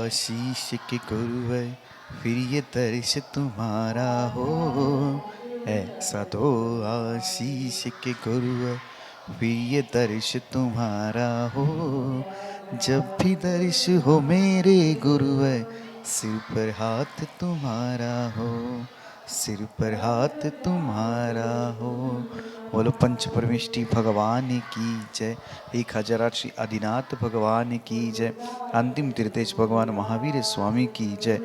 आशीष के गुरुवर, फिर ये दर्श तुम्हारा हो। ऐसा दो आशीष के गुरुवर, फिर ये दर्श तुम्हारा हो। जब भी दर्श हो मेरे गुरुवर, सिर पर हाथ तुम्हारा हो, सिर पर हाथ तुम्हारा हो। बोलो पंच परमेष्टि भगवान की जय। 1008 श्री आदिनाथ भगवान की जय। अंतिम तीर्थेश भगवान महावीर स्वामी की जय।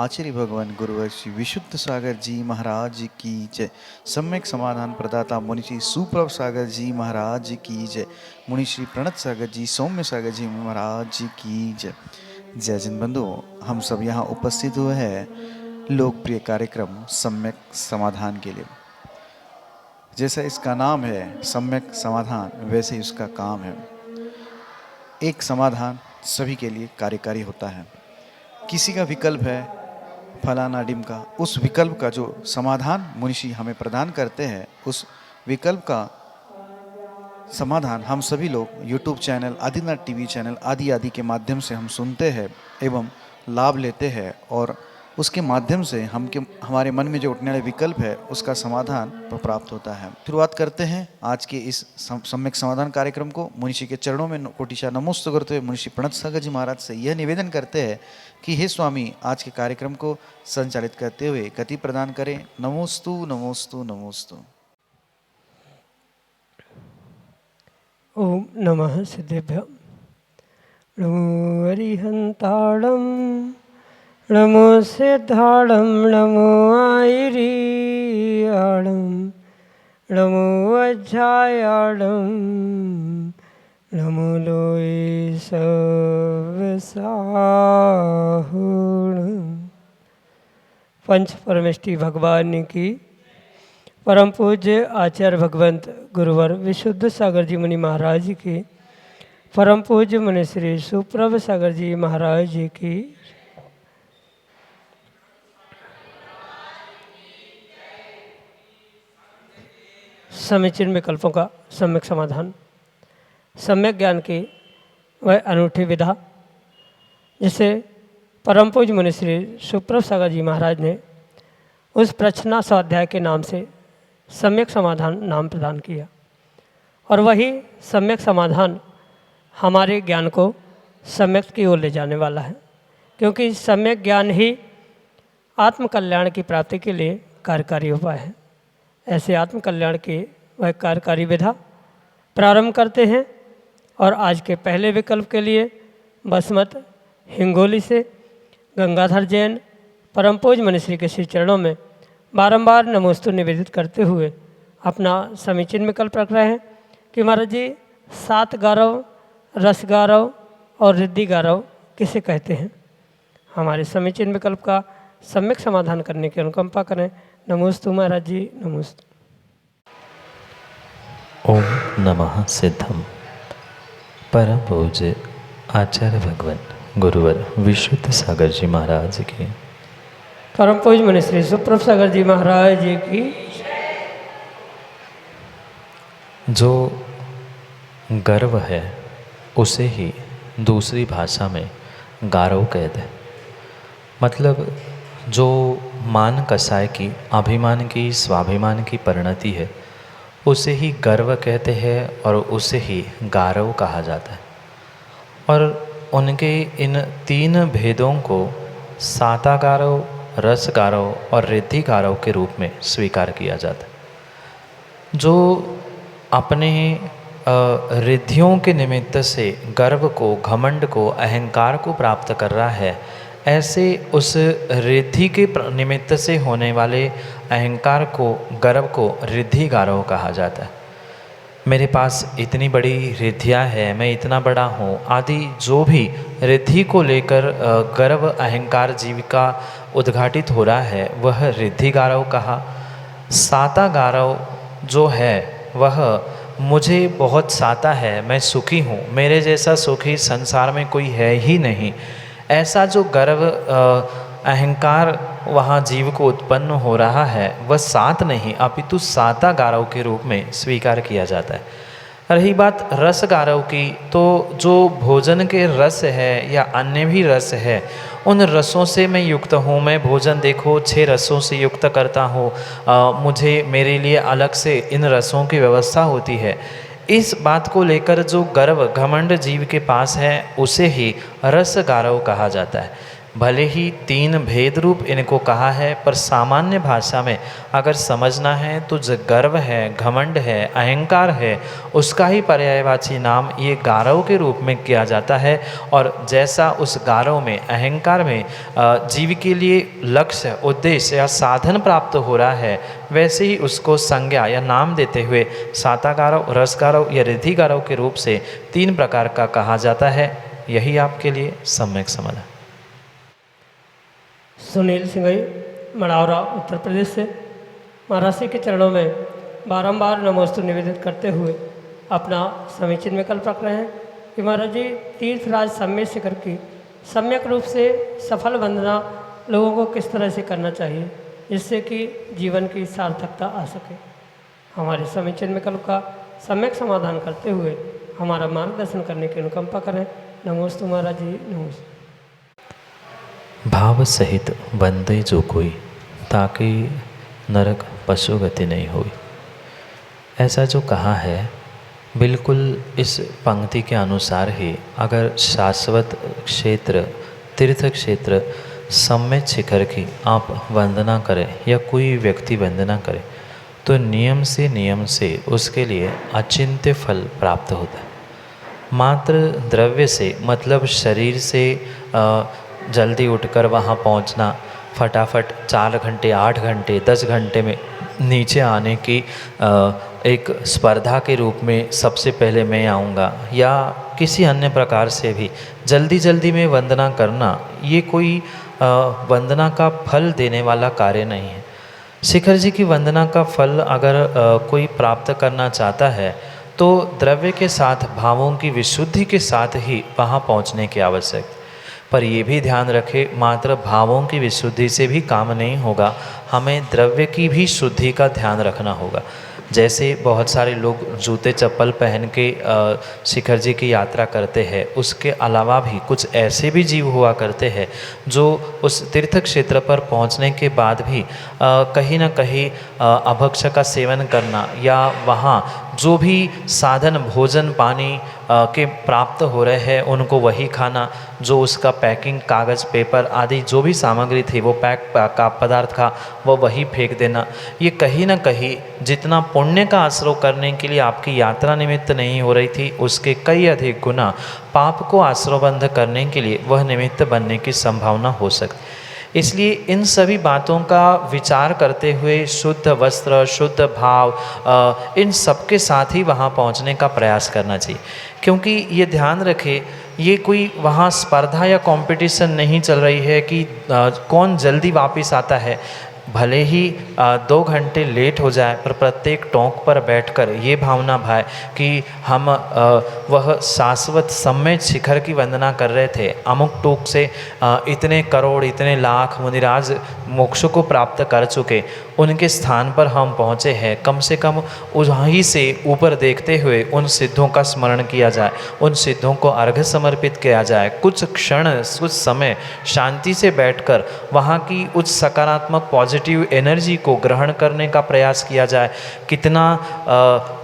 आचार्य भगवान गुरुवर श्री विशुद्ध सागर जी महाराज की जय। सम्यक समाधान प्रदाता मुनि श्री सुप्रभ सागर जी महाराज की जय। मुनि श्री प्रणत सागर जी, सौम्य सागर जी महाराज की जय। जय जिन बंधुओं, हम सब यहाँ उपस्थित हुए हैं लोकप्रिय कार्यक्रम सम्यक समाधान के लिए। जैसा इसका नाम है सम्यक समाधान, वैसे ही उसका काम है। एक समाधान सभी के लिए कार्यकारी होता है। किसी का विकल्प है फलाना डिमका, उस विकल्प का जो समाधान मुनिषी हमें प्रदान करते हैं, उस विकल्प का समाधान हम सभी लोग YouTube channel, Adinath TV channel आदि के माध्यम से हम सुनते हैं एवं लाभ लेते हैं, और उसके माध्यम से हमारे मन में जो उठने वाले विकल्प है उसका समाधान प्राप्त होता है। शुरुआत करते हैं आज के इस सम्यक समाधान कार्यक्रम को। मुनिषी के चरणों में कोटिशा नमोस्तु करते हुए मुनिषी प्रणत सागर जी महाराज से यह निवेदन करते हैं कि हे स्वामी, आज के कार्यक्रम को संचालित करते हुए गति प्रदान करें। नमोस्तु नमोस्तु नमोस्तु। ओम नमः सिद्धेभ्य। नमो अरिहंताणं, नमो सिद्धाणं, नमो आयरीयाणं, नमो अज्जायाणं, नमो लोय सवसाहुणं। पंच परमेष्टि भगवान की परम पूज्य आचार्य भगवंत गुरुवर विशुद्ध सागर जी मुनि महाराज की, परम पूज्य मुनि श्री सुप्रभ सागर जी महाराज जी की। समीचीन विकल्पों का सम्यक समाधान, सम्यक ज्ञान की वह अनूठी विधा जिसे परम पूज्य मुनि श्री सुप्रभ सागर जी महाराज ने उस प्रश्ना स्वाध्याय के नाम से सम्यक समाधान नाम प्रदान किया, और वही सम्यक समाधान हमारे ज्ञान को सम्यक की ओर ले जाने वाला है, क्योंकि सम्यक ज्ञान ही आत्मकल्याण की प्राप्ति के लिए कार्यकारी उपाय है। ऐसे आत्मकल्याण की वह कार्यकारी विधा प्रारंभ करते हैं, और आज के पहले विकल्प के लिए बसमत हिंगोली से गंगाधर जैन परम पूज्य मुनि श्री के श्री चरणों में बारंबार नमोस्तु निवेदित करते हुए अपना समीचीन विकल्प रख रहे हैं कि महाराज जी, सात गारव, रस गारव और रिद्धि गारव किसे कहते हैं। हमारे समीचीन विकल्प का सम्यक समाधान करने की अनुकंपा करें। नमोस्तु महाराज जी, नमोस्तु। ओम नमः सिद्धम। परम पूज्य आचार्य भगवान गुरुवर विशुद्ध सागर जी महाराज की, परम पूज्य मुनि श्री सुप्रभ सागर जी महाराज जी की। जो गर्व है उसे ही दूसरी भाषा में गारव कहते हैं। मतलब जो मान कसाय की, अभिमान की, स्वाभिमान की परिणति है उसे ही गर्व कहते हैं और उसे ही गारव कहा जाता है। और उनके इन तीन भेदों को साता गारव, रस गारव और रिद्धि गारव के रूप में स्वीकार किया जाता है। जो अपने रिद्धियों के निमित्त से गर्व को, घमंड को, अहंकार को प्राप्त कर रहा है, ऐसे उस रिद्धि के निमित्त से होने वाले अहंकार को, गर्व को रिद्धि गारव कहा जाता है। मेरे पास इतनी बड़ी रिद्धियाँ है, मैं इतना बड़ा हूँ आदि जो भी रिद्धि को लेकर गर्व, अहंकार जीव का उद्घाटित हो रहा है वह रिद्धि गारव कहा। साता गारव जो है वह मुझे बहुत साता है, मैं सुखी हूँ, मेरे जैसा सुखी संसार में कोई है ही नहीं, ऐसा जो गर्व अहंकार वहाँ जीव को उत्पन्न हो रहा है वह सात नहीं अपितु साता गारव के रूप में स्वीकार किया जाता है। रही बात रस गारव की, तो जो भोजन के रस है या अन्य भी रस है, उन रसों से मैं युक्त हूँ। मैं भोजन देखो 6 रसों से युक्त करता हूँ। मुझे मेरे लिए अलग से इन रसों की व्यवस्था होती है। इस बात को लेकर जो गर्व घमंड जीव के पास है उसे ही रस गारव कहा जाता है। भले ही 3 भेद रूप इनको कहा है, पर सामान्य भाषा में अगर समझना है तो जो गर्व है, घमंड है, अहंकार है, उसका ही पर्यायवाची नाम ये गारव के रूप में किया जाता है। और जैसा उस गारव में, अहंकार में जीव के लिए लक्ष्य, उद्देश्य या साधन प्राप्त हो रहा है, वैसे ही उसको संज्ञा या नाम देते हुए साता गारव, रस गारव या रिद्धि गारव के रूप से 3 प्रकार का कहा जाता है। यही आपके लिए सम्यक समझ है। सुनील सिंघई, मड़ावरा, उत्तर प्रदेश से महाराज जी के चरणों में बारंबार नमोस्तु निवेदित करते हुए अपना समीचीन विकल्प रख रहे हैं कि महाराज जी तीर्थराज सम्यक शिखर की सम्यक रूप से सफल वंदना लोगों को किस तरह से करना चाहिए जिससे कि जीवन की सार्थकता आ सके। हमारे समीचीन विकल्प का सम्यक समाधान करते हुए हमारा मार्गदर्शन करने की अनुकंपा करें। नमोस्तु महाराज जी, नमोस्तु। भाव सहित बंदे जो कोई, ताकि नरक पशु गति नहीं हुई। ऐसा जो कहा है, बिल्कुल इस पंक्ति के अनुसार ही अगर शाश्वत क्षेत्र, तीर्थ क्षेत्र, सम्यक शिखर की आप वंदना करें या कोई व्यक्ति वंदना करे, तो नियम से उसके लिए अचिंत्य फल प्राप्त होता है। मात्र द्रव्य से, मतलब शरीर से जल्दी उठकर वहाँ पहुँचना, फटाफट 4 घंटे, 8 घंटे, 10 घंटे में नीचे आने की एक स्पर्धा के रूप में सबसे पहले मैं आऊँगा, या किसी अन्य प्रकार से भी जल्दी में वंदना करना, ये कोई वंदना का फल देने वाला कार्य नहीं है। शिखर जी की वंदना का फल अगर कोई प्राप्त करना चाहता है तो द्रव्य के साथ भावों की विशुद्धि के साथ ही वहाँ पहुँचने की आवश्यकता। पर ये भी ध्यान रखें, मात्र भावों की विशुद्धि से भी काम नहीं होगा, हमें द्रव्य की भी शुद्धि का ध्यान रखना होगा। जैसे बहुत सारे लोग जूते चप्पल पहन के शिखर जी की यात्रा करते हैं, उसके अलावा भी कुछ ऐसे भी जीव हुआ करते हैं जो उस तीर्थ क्षेत्र पर पहुंचने के बाद भी कहीं ना कहीं अभक्ष्य का सेवन करना, या वहाँ जो भी साधन भोजन पानी के प्राप्त हो रहे हैं उनको वही खाना, जो उसका पैकिंग कागज़ पेपर आदि जो भी सामग्री थी वो पैक का पदार्थ का वो वही फेंक देना। ये कहीं ना कहीं जितना पुण्य का आश्रय करने के लिए आपकी यात्रा निमित्त नहीं हो रही थी, उसके कई अधिक गुना पाप को आश्रयबंध करने के लिए वह निमित्त बनने की संभावना हो सकती। इसलिए इन सभी बातों का विचार करते हुए शुद्ध वस्त्र, शुद्ध भाव, इन सब के साथ ही वहाँ पहुँचने का प्रयास करना चाहिए। क्योंकि ये ध्यान रखें, ये कोई वहाँ स्पर्धा या कंपटीशन नहीं चल रही है कि कौन जल्दी वापस आता है। भले ही 2 घंटे लेट हो जाए, पर प्रत्येक टोंक पर बैठकर ये भावना भाए कि हम वह शाश्वत सम्यक शिखर की वंदना कर रहे थे। अमुक टोक से इतने करोड़, इतने लाख मुनिराज मोक्ष को प्राप्त कर चुके, उनके स्थान पर हम पहुँचे हैं। कम से कम वहीं से ऊपर देखते हुए उन सिद्धों का स्मरण किया जाए, उन सिद्धों को अर्घ्य समर्पित किया जाए। कुछ क्षण, कुछ समय शांति से बैठकर वहाँ की उच्च सकारात्मक पॉजिटिव एनर्जी को ग्रहण करने का प्रयास किया जाए। कितना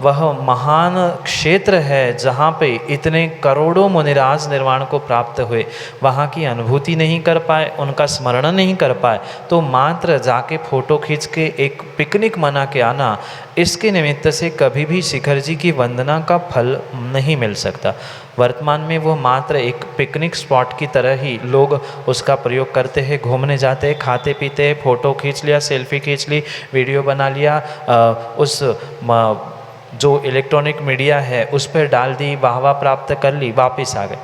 वह महान क्षेत्र है जहाँ पे इतने करोड़ों मुनिराज निर्वाण को प्राप्त हुए, वहाँ की अनुभूति नहीं कर पाए, उनका स्मरण नहीं कर पाए, तो मात्र जाके फ़ोटो खींच के एक पिकनिक मना के आना, इसके निमित्त से कभी भी शिखर जी की वंदना का फल नहीं मिल सकता। वर्तमान में वो मात्र एक पिकनिक स्पॉट की तरह ही लोग उसका प्रयोग करते हैं। घूमने जाते हैं, खाते पीते हैं, फ़ोटो खींच लिया, सेल्फी खींच ली, वीडियो बना लिया, उस जो इलेक्ट्रॉनिक मीडिया है उस पर डाल दी, वाहवा प्राप्त कर ली, वापस आ गए।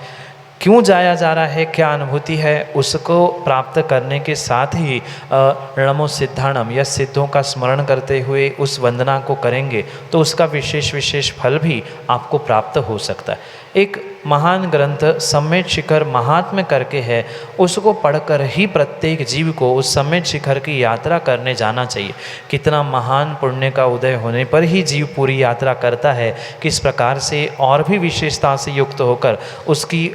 क्यों जाया जा रहा है, क्या अनुभूति है, उसको प्राप्त करने के साथ ही नमो सिद्धाणम या सिद्धों का स्मरण करते हुए उस वंदना को करेंगे तो उसका विशेष फल भी आपको प्राप्त हो सकता है। एक महान ग्रंथ सम्यक शिखर महात्म्य करके है, उसको पढ़कर ही प्रत्येक जीव को उस सम्यक शिखर की यात्रा करने जाना चाहिए। कितना महान पुण्य का उदय होने पर ही जीव पूरी यात्रा करता है, किस प्रकार से और भी विशेषता से युक्त होकर उसकी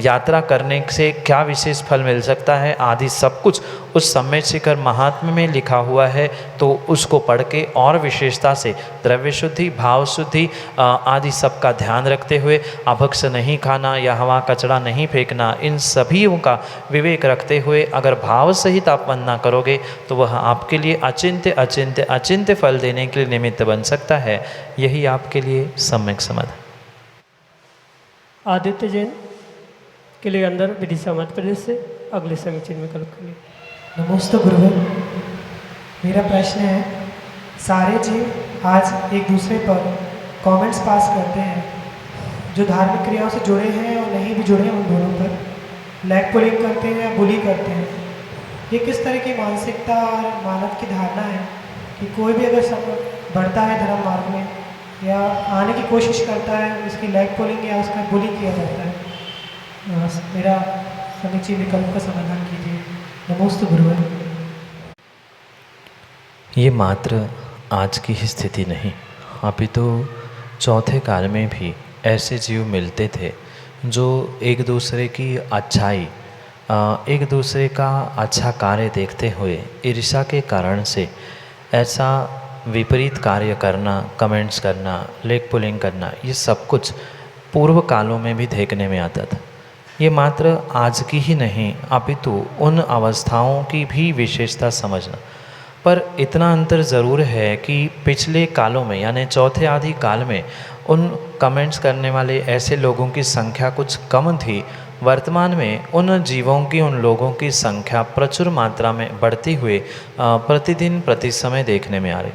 यात्रा करने से क्या विशेष फल मिल सकता है आदि सब कुछ उस सम्यक शिखर महात्म्य में लिखा हुआ है। तो उसको पढ़ के और विशेषता से द्रव्य शुद्धि, भाव शुद्धि आदि सब का ध्यान रखते हुए अभक्ष नहीं खाना या हवा कचरा नहीं फेंकना, इन सभी का विवेक रखते हुए अगर भाव सहित आप वंदना करोगे तो वह आपके लिए अचिंत्य अचिंत्य अचिंत्य फल देने के लिए निमित्त बन सकता है। यही आपके लिए सम्यक समाधान। आदित्य जैन के लिए अंदर विदिशा मध्य प्रदेश से अगले समीचीन विकल्प के लिए। नमस्ते गुरुवर, मेरा प्रश्न है, सारे जीव आज एक दूसरे पर कमेंट्स पास करते हैं, जो धार्मिक क्रियाओं से जुड़े हैं और नहीं भी जुड़े हैं उन दोनों पर लैग पुलिंग करते हैं या बुली करते हैं। ये किस तरह की मानसिकता और मानव की धारणा है कि कोई भी अगर सब बढ़ता है धर्म मार्ग में या आने की कोशिश करता है, उसकी लैग पुलिंग या उसका बुली किया जाता है। मेरा समीचीन विकल्प का समाधान कीजिए। नमस्ते गुरुवर। ये मात्र आज की ही स्थिति नहीं, अभी तो चौथे काल में भी ऐसे जीव मिलते थे जो एक दूसरे की अच्छाई, एक दूसरे का अच्छा कार्य देखते हुए ईर्ष्या के कारण से ऐसा विपरीत कार्य करना, कमेंट्स करना, लेग पुलिंग करना, ये सब कुछ पूर्व कालों में भी देखने में आता था। ये मात्र आज की ही नहीं अपितु उन अवस्थाओं की भी विशेषता समझना। पर इतना अंतर ज़रूर है कि पिछले कालों में यानी चौथे आदि काल में उन कमेंट्स करने वाले ऐसे लोगों की संख्या कुछ कम थी। वर्तमान में उन जीवों की, उन लोगों की संख्या प्रचुर मात्रा में बढ़ती हुई प्रतिदिन प्रति समय देखने में आ रही।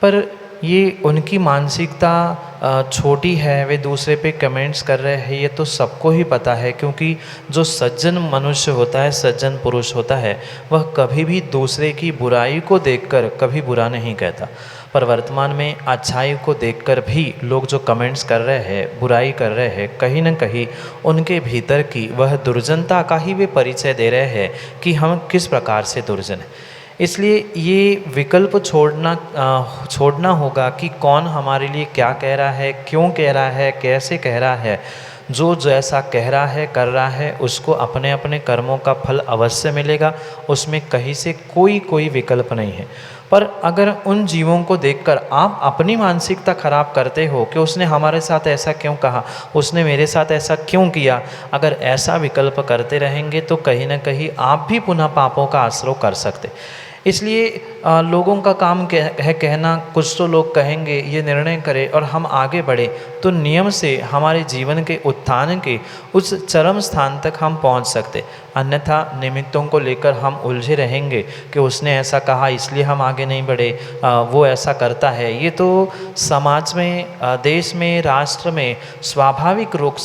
पर ये उनकी मानसिकता छोटी है, वे दूसरे पे कमेंट्स कर रहे हैं, ये तो सबको ही पता है। क्योंकि जो सज्जन मनुष्य होता है, सज्जन पुरुष होता है, वह कभी भी दूसरे की बुराई को देखकर कभी बुरा नहीं कहता। पर वर्तमान में अच्छाई को देखकर भी लोग जो कमेंट्स कर रहे हैं, बुराई कर रहे हैं, कहीं न कहीं उनके भीतर की वह दुर्जनता का ही वे परिचय दे रहे हैं कि हम किस प्रकार से दुर्जन हैं। इसलिए ये विकल्प छोड़ना होगा कि कौन हमारे लिए क्या कह रहा है, क्यों कह रहा है, कैसे कह रहा है। जो जैसा कह रहा है, कर रहा है, उसको अपने अपने कर्मों का फल अवश्य मिलेगा, उसमें कहीं से कोई विकल्प नहीं है। पर अगर उन जीवों को देखकर आप अपनी मानसिकता खराब करते हो कि उसने हमारे साथ ऐसा क्यों कहा, उसने मेरे साथ ऐसा क्यों किया, अगर ऐसा विकल्प करते रहेंगे तो कहीं ना कहीं आप भी पुनः पापों का आश्रय कर सकते। इसलिए लोगों का काम है कहना, कुछ तो लोग कहेंगे, ये निर्णय करें और हम आगे बढ़े तो नियम से हमारे जीवन के उत्थान के उस चरम स्थान तक हम पहुंच सकते। अन्यथा निमित्तों को लेकर हम उलझे रहेंगे कि उसने ऐसा कहा इसलिए हम आगे नहीं बढ़े, वो ऐसा करता है। ये तो समाज में, देश में, राष्ट्र में स्वाभाविक रूप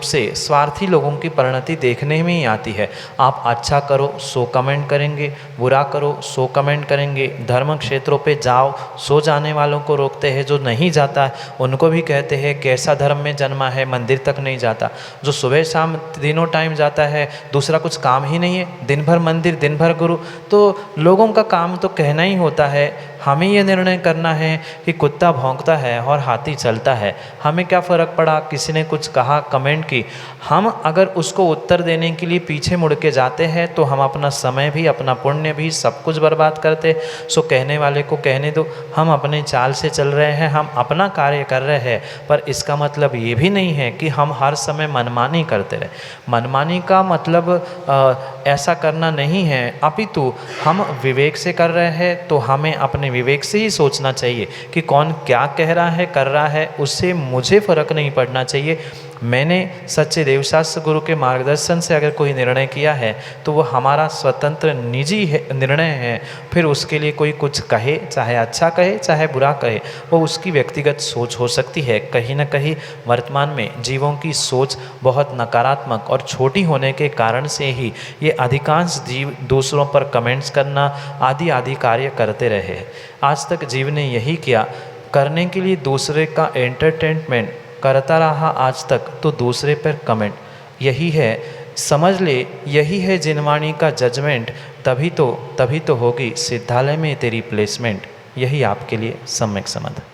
से स्वार्थी लोगों की परिणति देखने में ही आती है। आप अच्छा करो सो कमेंट करेंगे, बुरा करो सो कमेंट करेंगे। धर्म क्षेत्रों पे जाओ सो जाने वालों को रोकते हैं, जो नहीं जाता उनको भी कहते हैं कैसा धर्म में जन्मा है, मंदिर तक नहीं जाता। जो सुबह शाम तीनों टाइम जाता है, दूसरा कुछ काम ही नहीं है, दिन भर मंदिर दिन भर गुरु। तो लोगों का काम तो कहना ही होता है। हमें ये निर्णय करना है कि कुत्ता भौंकता है और हाथी चलता है, हमें क्या फ़र्क पड़ा किसी ने कुछ कहा, कमेंट की। हम अगर उसको उत्तर देने के लिए पीछे मुड़ के जाते हैं तो हम अपना समय भी, अपना पुण्य भी, सब कुछ बर्बाद करते। सो कहने वाले को कहने दो, हम अपने चाल से चल रहे हैं, हम अपना कार्य कर रहे हैं। पर इसका मतलब ये भी नहीं है कि हम हर समय मनमानी करते रहे। मनमानी का मतलब ऐसा करना नहीं है, अपितु हम विवेक से कर रहे हैं तो हमें अपने विवेक से ही सोचना चाहिए कि कौन क्या कह रहा है, कर रहा है, उससे मुझे फ़र्क नहीं पड़ना चाहिए। मैंने सच्चे देवशास्त्र गुरु के मार्गदर्शन से अगर कोई निर्णय किया है तो वो हमारा स्वतंत्र निजी निर्णय है। फिर उसके लिए कोई कुछ कहे, चाहे अच्छा कहे चाहे बुरा कहे, वो उसकी व्यक्तिगत सोच हो सकती है। कहीं ना कहीं वर्तमान में जीवों की सोच बहुत नकारात्मक और छोटी होने के कारण से ही ये अधिकांश जीव दूसरों पर कमेंट्स करना आदि कार्य करते रहे। आज तक जीव ने यही किया, करने के लिए दूसरे का एंटरटेनमेंट करता रहा आज तक तो दूसरे पर कमेंट, यही है समझ ले, यही है जिनवाणी का जजमेंट, तभी तो होगी सिद्धालय में तेरी प्लेसमेंट, यही आपके लिए सम्यक समाधान।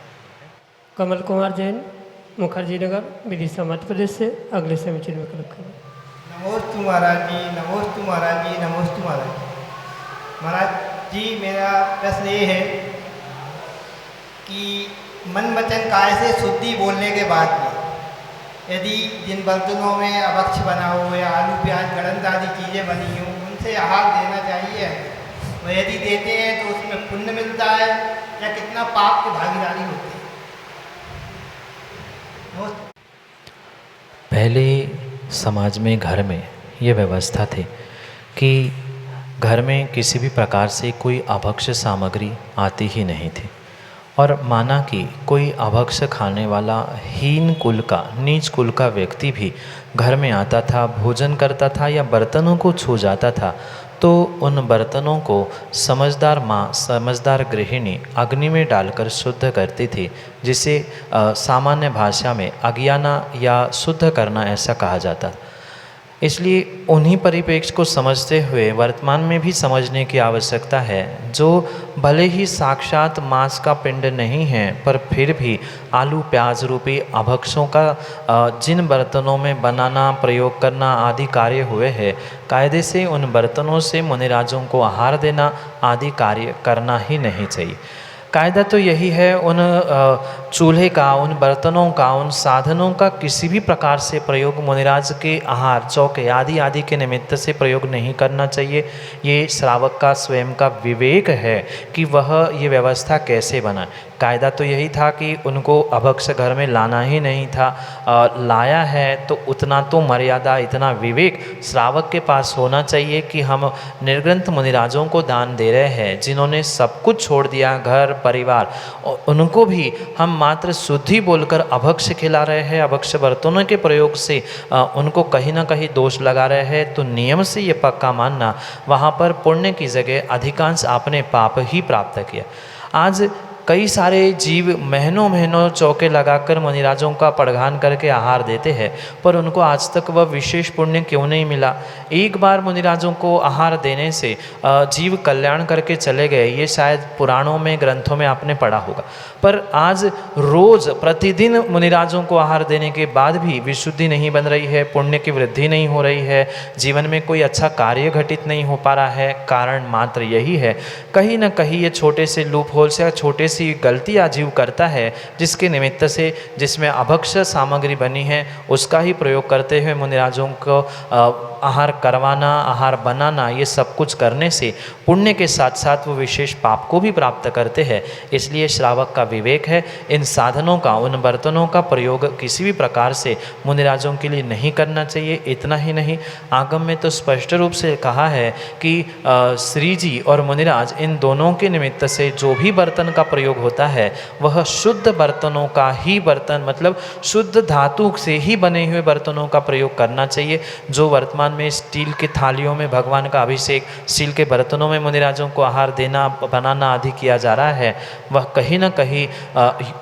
कमल कुमार जैन, मुखर्जी नगर, विदिशा मध्य प्रदेश से अगले समीचीन विकल्प करें। नमोस्तु महाराज जी, नमोस्तु महाराज जी, नमोस्तु महाराज जी। महाराज जी, मेरा प्रश्न ये है कि मन वचन काय से शुद्धि बोलने के बाद में यदि जिन बर्तनों में अभक्ष बना हो या आलू प्याज गड़ंद आदि चीज़ें बनी हो उनसे आहार देना चाहिए, वह यदि देते हैं तो उसमें पुण्य मिलता है या कितना पाप की भागीदारी होती है? पहले समाज में, घर में ये व्यवस्था थी कि घर में किसी भी प्रकार से कोई अभक्ष सामग्री आती ही नहीं थी, और माना कि कोई अभक्ष खाने वाला हीन कुल का, नीच कुल का व्यक्ति भी घर में आता था, भोजन करता था या बर्तनों को छू जाता था, तो उन बर्तनों को समझदार माँ, समझदार गृहिणी अग्नि में डालकर शुद्ध करती थी, जिसे सामान्य भाषा में अज्ञाना या शुद्ध करना ऐसा कहा जाता। इसलिए उन्हीं परिप्रेक्ष्य को समझते हुए वर्तमान में भी समझने की आवश्यकता है, जो भले ही साक्षात मांस का पिंड नहीं है, पर फिर भी आलू प्याज रूपी अभक्षों का जिन बर्तनों में बनाना, प्रयोग करना आदि कार्य हुए हैं, कायदे से उन बर्तनों से मुनिराजों को आहार देना आदि कार्य करना ही नहीं चाहिए। कायदा तो यही है, उन चूल्हे का, उन बर्तनों का, उन साधनों का किसी भी प्रकार से प्रयोग मुनिराज के आहार, चौके आदि के निमित्त से प्रयोग नहीं करना चाहिए। ये श्रावक का स्वयं का विवेक है कि वह ये व्यवस्था कैसे बनाए। कायदा तो यही था कि उनको अभक्ष घर में लाना ही नहीं था, लाया है तो उतना तो मर्यादा, इतना विवेक श्रावक के पास होना चाहिए कि हम निर्ग्रंथ मुनिराजों को दान दे रहे हैं, जिन्होंने सब कुछ छोड़ दिया, घर परिवार, उनको भी हम मात्र शुद्धि बोलकर अभक्ष खिला रहे हैं, अभक्ष बर्तनों के प्रयोग से उनको कहीं ना कहीं दोष लगा रहे हैं, तो नियम से ये पक्का मानना, वहाँ पर पुण्य की जगह अधिकांश आपने पाप ही प्राप्त किया। आज कई सारे जीव महीनों चौके लगाकर मुनिराजों का पड़घान करके आहार देते हैं, पर उनको आज तक वह विशेष पुण्य क्यों नहीं मिला। एक बार मुनिराजों को आहार देने से जीव कल्याण करके चले गए, ये शायद पुराणों में, ग्रंथों में आपने पढ़ा होगा, पर आज रोज प्रतिदिन मुनिराजों को आहार देने के बाद भी विशुद्धि नहीं बन रही है, पुण्य की वृद्धि नहीं हो रही है, जीवन में कोई अच्छा कार्य घटित नहीं हो पा रहा है। कारण मात्र यही है, कहीं ना कहीं ये छोटे से लूप होल से, छोटे सी गलतियाँ जीव करता है, जिसके निमित्त से जिसमें अभक्ष सामग्री बनी है उसका ही प्रयोग करते हुए मुनिराजों को आहार करवाना, आहार बनाना, ये सब कुछ करने से पुण्य के साथ साथ वो विशेष पाप को भी प्राप्त करते हैं। इसलिए श्रावक का विवेक है, इन साधनों का, उन बर्तनों का प्रयोग किसी भी प्रकार से मुनिराजों के लिए नहीं करना चाहिए। इतना ही नहीं, आगम में तो स्पष्ट रूप से कहा है कि श्री जी और मुनिराज, इन दोनों के निमित्त से जो भी बर्तन का प्रयोग होता है वह शुद्ध बर्तनों का ही, बर्तन मतलब शुद्ध धातु से ही बने हुए बर्तनों का प्रयोग करना चाहिए। जो वर्तमान में स्टील की थालियों में भगवान का अभिषेक, स्टील के बर्तनों में मुनिराजों को आहार देना, बनाना आदि किया जा रहा है, वह कहीं ना कहीं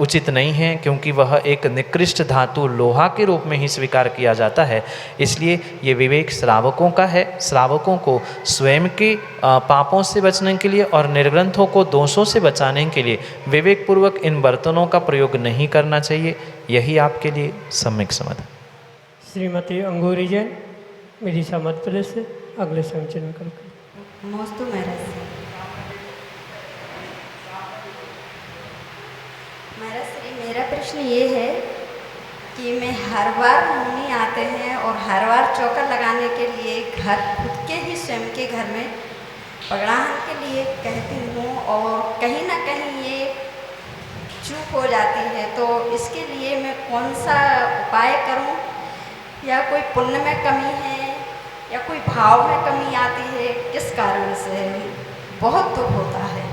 उचित नहीं है, क्योंकि वह एक निकृष्ट धातु लोहा के रूप में ही स्वीकार किया जाता है। इसलिए ये विवेक श्रावकों का है। श्रावकों को स्वयं के पापों से बचने के लिए और निर्ग्रंथों को दोषों से बचाने के लिए विवेक पूर्वक इन बर्तनों का प्रयोग नहीं करना चाहिए। यही आपके लिए सम्यक समाधान। श्रीमती अंगूरी जैन, विदिशा मध्य प्रदेश से अगले समीचीन विकल्प करें। नमस्ते महाराज। महाराज श्री, मेरा प्रश्न ये है कि मैं हर बार मुनि आते हैं और हर बार चौका लगाने के लिए घर, खुद के ही स्वयं के घर में पगड़ाहन के लिए कहती हूँ, और कहीं ना कहीं ये चूक हो जाती है, तो इसके लिए मैं कौन सा उपाय करूँ? या कोई पुण्य में कमी है या कोई भाव में कमी आती है? किस कारण से बहुत दुख होता है?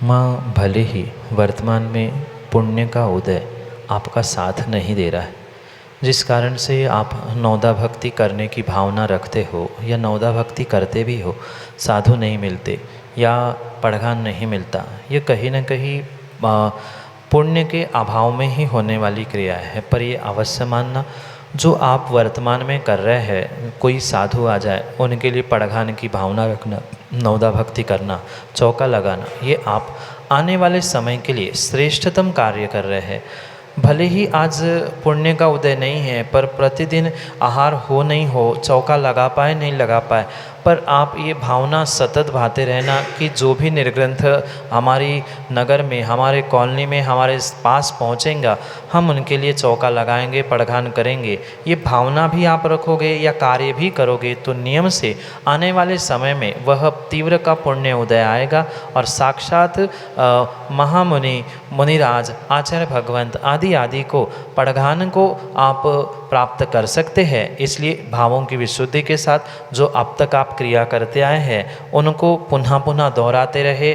माँ, भले ही वर्तमान में पुण्य का उदय आपका साथ नहीं दे रहा है, जिस कारण से आप नौदा भक्ति करने की भावना रखते हो या नौदा भक्ति करते भी हो, साधु नहीं मिलते या पड़घान नहीं मिलता, ये कहीं ना कहीं पुण्य के अभाव में ही होने वाली क्रिया है। पर ये अवश्य मानना, जो आप वर्तमान में कर रहे हैं, कोई साधु आ जाए उनके लिए पड़घान की भावना रखना, नवदा भक्ति करना, चौका लगाना, ये आप आने वाले समय के लिए श्रेष्ठतम कार्य कर रहे हैं। भले ही आज पुण्य का उदय नहीं है, पर प्रतिदिन आहार हो नहीं हो, चौका लगा पाए नहीं लगा पाए, पर आप ये भावना सतत भाते रहना कि जो भी निर्ग्रंथ हमारी नगर में, हमारे कॉलोनी में, हमारे पास पहुँचेंगे, हम उनके लिए चौका लगाएंगे, पड़घान करेंगे। ये भावना भी आप रखोगे या कार्य भी करोगे तो नियम से आने वाले समय में वह तीव्र का पुण्य उदय आएगा और साक्षात महामुनि, मुनिराज, आचार्य भगवंत आदि आदि को, पड़घान को आप प्राप्त कर सकते हैं। इसलिए भावों की विशुद्धि के साथ जो अब तक आप क्रिया करते आए हैं उनको पुनः पुनः दोहराते रहे।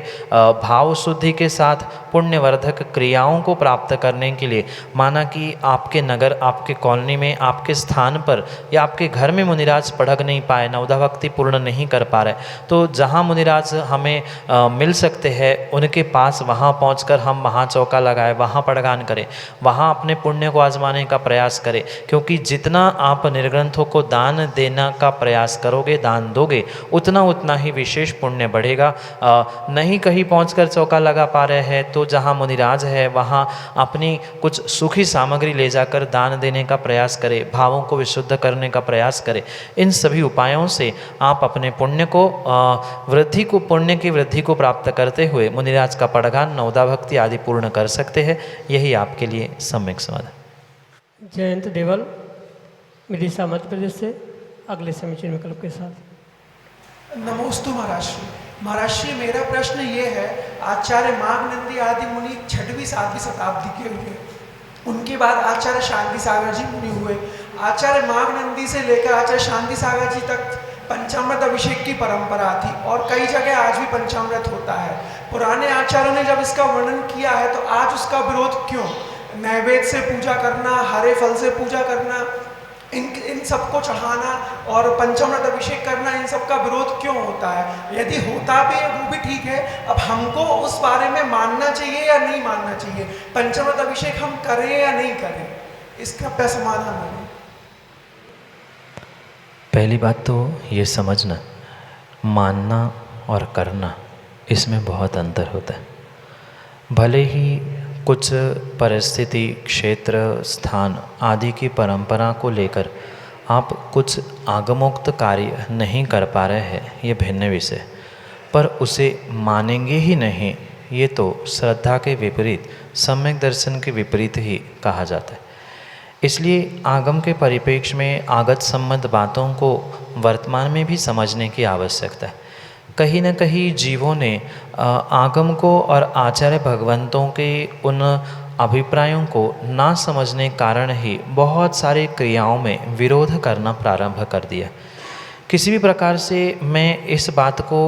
भाव शुद्धि के साथ पुण्यवर्धक क्रियाओं को प्राप्त करने के लिए, माना कि आपके नगर, आपके कॉलोनी में, आपके स्थान पर या आपके घर में मुनिराज पढ़ नहीं पाए, नवदा भक्ति पूर्ण नहीं कर पा रहे, तो जहाँ मुनिराज हमें मिल सकते हैं उनके पास वहाँ पहुँचकर हम वहाँ चौका लगाए, वहाँ पड़घान करें, वहाँ अपने पुण्य को आजमाने का प्रयास करें। क्योंकि जितना आप निर्ग्रंथों को दान देना का प्रयास करोगे, दान दोगे, उतना उतना ही विशेष पुण्य बढ़ेगा। नहीं कहीं पहुंचकर चौका लगा पा रहे हैं तो जहां मुनिराज है वहां अपनी कुछ सुखी सामग्री ले जाकर दान देने का प्रयास करें, भावों को विशुद्ध करने का प्रयास करें। इन सभी उपायों से आप अपने पुण्य को वृद्धि को, पुण्य की वृद्धि को प्राप्त करते हुए मुनिराज का पड़घान, नवदा भक्ति आदि पूर्ण कर सकते हैं। यही आपके लिए सम्यक समाधान। जयंत देवल, विदिशा मध्य प्रदेश से अगले समीचीन विकल्प के साथ। नमोस्तु महाराष्ट्री। महाराष्ट्री, मेरा प्रश्न ये है, आचार्य माघनंदी आदि मुनि 6वीं 7वीं शताब्दी के हुए, उनके बाद आचार्य शांति सागर जी मुनि हुए। आचार्य माघनंदी से लेकर आचार्य शांति सागर जी तक पंचामृत अभिषेक की परंपरा थी और कई जगह आज भी पंचामृत होता है। पुराने आचार्यों ने जब इसका वर्णन किया है तो आज उसका विरोध क्यों? नैवेद्य से पूजा करना, हरे फल से पूजा करना, इन सबको चढ़ाना और पंचामृत अभिषेक करना, इन सब का विरोध क्यों होता है? यदि होता भी है वो भी ठीक है, अब हमको उस बारे में मानना चाहिए या नहीं मानना चाहिए? पंचामृत अभिषेक हम करें या नहीं करें, इसका क्या समाधान है? पहली बात तो ये समझना, मानना और करना इसमें बहुत अंतर होता है। भले ही कुछ परिस्थिति, क्षेत्र, स्थान आदि की परंपरा को लेकर आप कुछ आगमोक्त कार्य नहीं कर पा रहे हैं, ये भिन्न विषय, पर उसे मानेंगे ही नहीं, ये तो श्रद्धा के विपरीत, सम्यक दर्शन के विपरीत ही कहा जाता है। इसलिए आगम के परिप्रेक्ष्य में आगत संबंध बातों को वर्तमान में भी समझने की आवश्यकता है। कहीं न कहीं जीवों ने आगम को और आचार्य भगवंतों के उन अभिप्रायों को ना समझने कारण ही बहुत सारी क्रियाओं में विरोध करना प्रारंभ कर दिया। किसी भी प्रकार से मैं इस बात को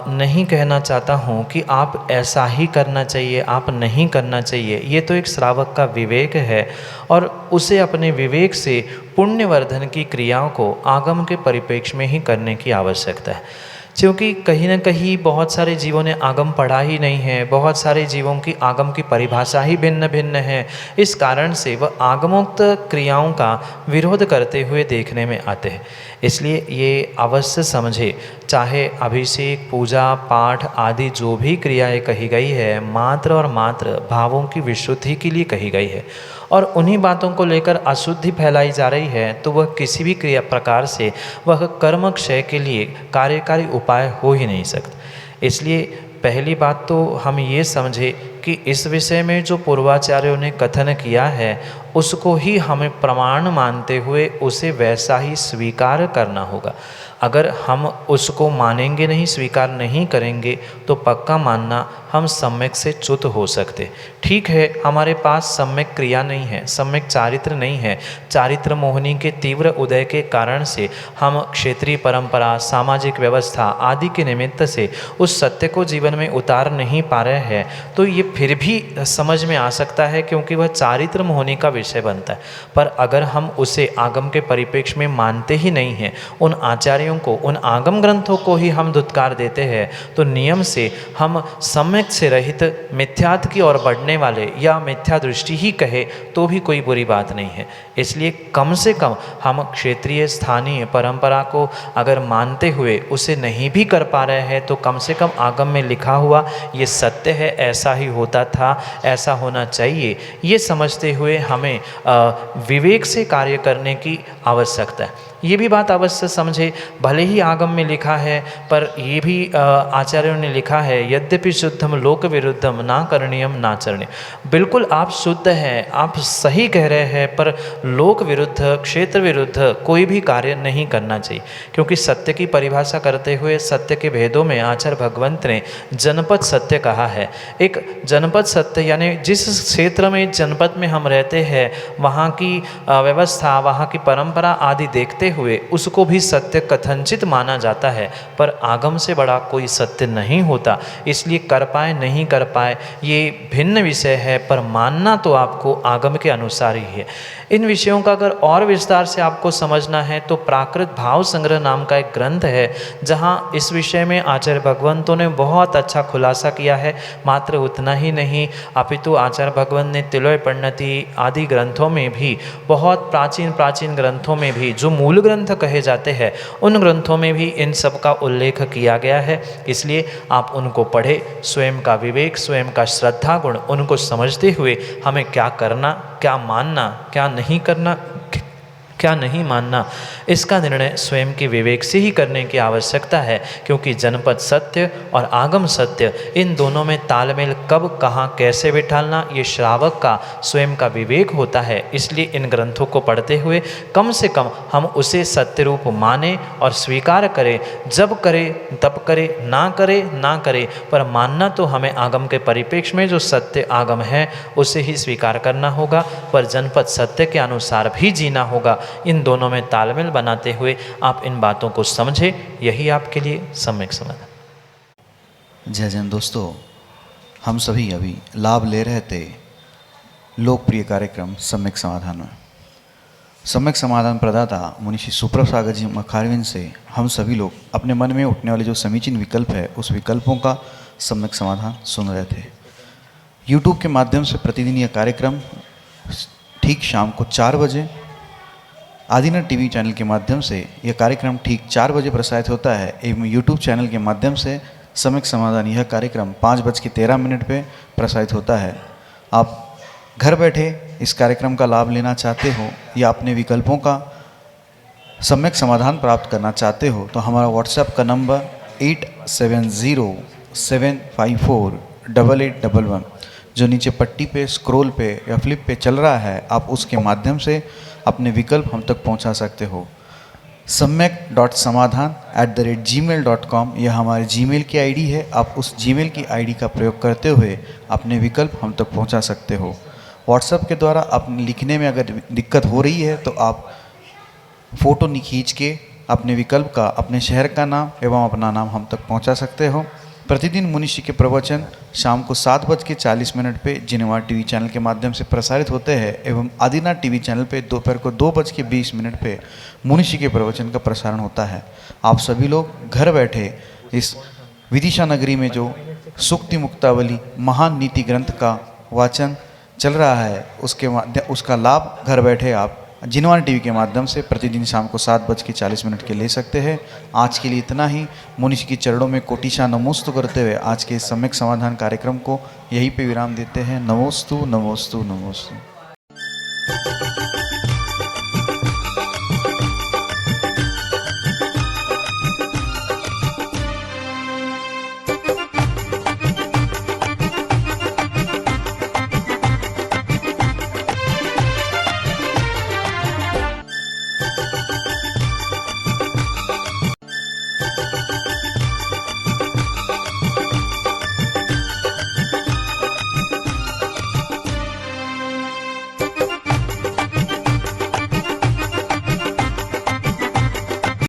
नहीं कहना चाहता हूँ कि आप ऐसा ही करना चाहिए, आप नहीं करना चाहिए। ये तो एक श्रावक का विवेक है और उसे अपने विवेक से पुण्यवर्धन की क्रियाओं को आगम के परिप्रेक्ष्य में ही करने की आवश्यकता है। क्योंकि कहीं न कहीं बहुत सारे जीवों ने आगम पढ़ा ही नहीं है, बहुत सारे जीवों की आगम की परिभाषा ही भिन्न भिन्न है। इस कारण से वह आगमोक्त क्रियाओं का विरोध करते हुए देखने में आते हैं। इसलिए ये अवश्य समझे, चाहे अभिषेक, पूजा, पाठ आदि जो भी क्रियाएं कही गई है, मात्र और मात्र भावों की विशुद्धि के लिए कही गई है और उन्हीं बातों को लेकर अशुद्धि फैलाई जा रही है, तो वह किसी भी क्रिया प्रकार से वह कर्म क्षय के लिए कार्यकारी उपाय हो ही नहीं सकता। इसलिए पहली बात तो हम ये समझे कि इस विषय में जो पूर्वाचार्यों ने कथन किया है उसको ही हमें प्रमाण मानते हुए उसे वैसा ही स्वीकार करना होगा। अगर हम उसको मानेंगे नहीं, स्वीकार नहीं करेंगे तो पक्का मानना हम सम्यक से च्युत हो सकते। ठीक है, हमारे पास सम्यक क्रिया नहीं है, सम्यक चारित्र नहीं है, चारित्र मोहिनी के तीव्र उदय के कारण से हम क्षेत्रीय परंपरा, सामाजिक व्यवस्था आदि के निमित्त से उस सत्य को जीवन में उतार नहीं पा रहे हैं, तो ये फिर भी समझ में आ सकता है क्योंकि वह चारित्र होने का विषय बनता है। पर अगर हम उसे आगम के परिप्रेक्ष्य में मानते ही नहीं हैं, उन आचार्यों को, उन आगम ग्रंथों को ही हम धुतकार देते हैं, तो नियम से हम सम्यक से रहित मिथ्यात्व की ओर बढ़ने वाले या मिथ्या दृष्टि ही कहे तो भी कोई बुरी बात नहीं है। इसलिए कम से कम हम क्षेत्रीय स्थानीय परंपरा को अगर मानते हुए उसे नहीं भी कर पा रहे हैं तो कम से कम आगम में लिखा हुआ ये सत्य है, ऐसा ही होता था, ऐसा होना चाहिए, ये समझते हुए हमें विवेक से कार्य करने की आवश्यकता है। ये भी बात अवश्य समझे, भले ही आगम में लिखा है पर ये भी आचार्यों ने लिखा है, यद्यपि शुद्धम लोक विरुद्धम ना करणीयम ना चरणीय। बिल्कुल आप शुद्ध हैं, आप सही कह रहे हैं, पर लोक विरुद्ध, क्षेत्र विरुद्ध कोई भी कार्य नहीं करना चाहिए। क्योंकि सत्य की परिभाषा करते हुए सत्य के भेदों में आचार्य भगवंत ने जनपद सत्य कहा है। एक जनपद सत्य यानी जिस क्षेत्र में, जनपद में हम रहते हैं, वहाँ की व्यवस्था, वहाँ की परंपरा आदि देखते हुए उसको भी सत्य कथनचित माना जाता है। पर आगम से बड़ा कोई सत्य नहीं होता। इसलिए कर पाए नहीं कर पाए ये भिन्न विषय है, पर मानना तो आपको आगम के अनुसार ही है। इन विषयों का अगर और विस्तार से आपको समझना है तो प्राकृत भाव संग्रह नाम का एक ग्रंथ है, जहाँ इस विषय में आचार्य भगवंतों ने बहुत अच्छा खुलासा किया है। मात्र उतना ही नहीं, अपितु आचार्य भगवंत ने तिलोय परिणति आदि ग्रंथों में भी, बहुत प्राचीन ग्रंथों में भी, जो मूल ग्रंथ कहे जाते हैं, उन ग्रंथों में भी इन सब का उल्लेख किया गया है। इसलिए आप उनको पढ़े, स्वयं का विवेक, स्वयं का श्रद्धा गुण, उनको समझते हुए हमें क्या करना, क्या मानना, क्या नहीं करना, क्या नहीं मानना, इसका निर्णय स्वयं के विवेक से ही करने की आवश्यकता है। क्योंकि जनपद सत्य और आगम सत्य, इन दोनों में तालमेल कब, कहाँ, कैसे बिठालना, ये श्रावक का स्वयं का विवेक होता है। इसलिए इन ग्रंथों को पढ़ते हुए कम से कम हम उसे सत्य रूप माने और स्वीकार करें। जब करे तब करे, ना करे, पर मानना तो हमें आगम के परिप्रेक्ष्य में जो सत्य आगम है उसे ही स्वीकार करना होगा, पर जनपद सत्य के अनुसार भी जीना होगा। इन दोनों में तालमेल बनाते हुए आप इन बातों को समझे, यही आपके लिए सम्यक समाधान। जय जैन दोस्तों, हम सभी अभी लाभ ले रहे थे लोकप्रिय कार्यक्रम सम्यक समाधान में। सम्यक समाधान प्रदाता मुनिषी सुप्रसागर जी मखारविंद से हम सभी लोग अपने मन में उठने वाले जो समीचीन विकल्प है, उस विकल्पों का सम्यक समाधान सुन रहे थे। यूट्यूब के माध्यम से प्रतिदिन यह कार्यक्रम ठीक शाम को 4 बजे आदिना टीवी चैनल के माध्यम से यह कार्यक्रम ठीक 4 बजे प्रसारित होता है, एवं यूट्यूब चैनल के माध्यम से सम्यक समाधान यह कार्यक्रम 5:13 पे प्रसारित होता है। आप घर बैठे इस कार्यक्रम का लाभ लेना चाहते हो या अपने विकल्पों का सम्यक समाधान प्राप्त करना चाहते हो तो हमारा व्हाट्सएप का नंबर 8707548811 जो नीचे पट्टी पे, स्क्रॉल पे या फ्लिप पे चल रहा है, आप उसके माध्यम से अपने विकल्प हम तक पहुंचा सकते हो। samyak.samadhan@gmail.com यह हमारे जीमेल की आईडी है। आप उस जीमेल की आईडी का प्रयोग करते हुए अपने विकल्प हम तक पहुंचा सकते हो। व्हाट्सएप के द्वारा अपने लिखने में अगर दिक्कत हो रही है तो आप फ़ोटो खींच के अपने विकल्प का, अपने शहर का नाम एवं अपना नाम हम तक पहुंचा सकते हो। प्रतिदिन मुनिषी के प्रवचन शाम को 7:40 पे जिनेवा टीवी चैनल के माध्यम से प्रसारित होते हैं एवं आदिना टीवी चैनल पे दोपहर को 2:20 पे मुनिषी के प्रवचन का प्रसारण होता है। आप सभी लोग घर बैठे इस विदिशा नगरी में जो सुक्ति मुक्तावली महान नीति ग्रंथ का वाचन चल रहा है, उसका लाभ घर बैठे आप जिनेवा टीवी के माध्यम से प्रतिदिन शाम को 7:40 के ले सकते हैं। आज के लिए इतना ही। मुनिषी की चरणों में कोटिशा नमोस्तु करते हुए आज के सम्यक समाधान कार्यक्रम को यहीं पे विराम देते हैं। नमोस्तु नमोस्तु नमोस्तु।